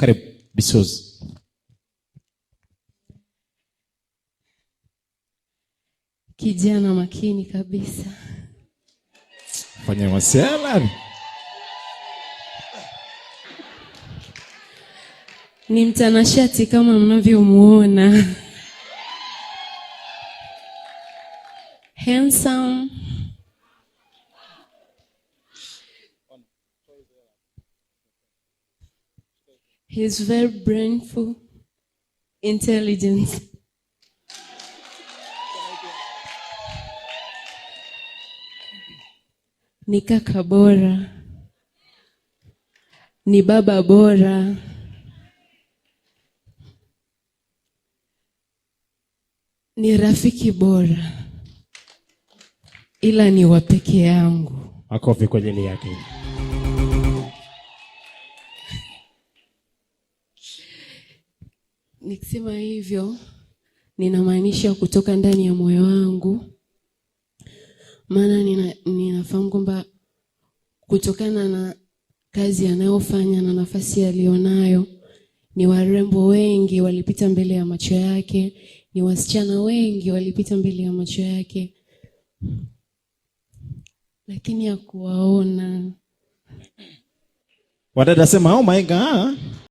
Karibu Bisozi. Kijana makini kabisa. Fanya masiala. Ni mtanashati kama mnavyomuona. Handsome. He's very brainful, intelligent. Ni kaka bora. Ni baba bora. Ni rafiki bora. Ila ni wa peke yangu. Makofi kwa ajili yake. Nikisema hivyo, ninamaanisha kutoka ndani ya moyo wangu. Maana ninafahamu kwamba kutokana na kazi anayofanya na nafasi alionayo, ni warembo wengi walipita mbele ya macho yake, ni wasichana wengi walipita mbele ya macho yake, lakini hakuwaona. Wadada sema oh my God.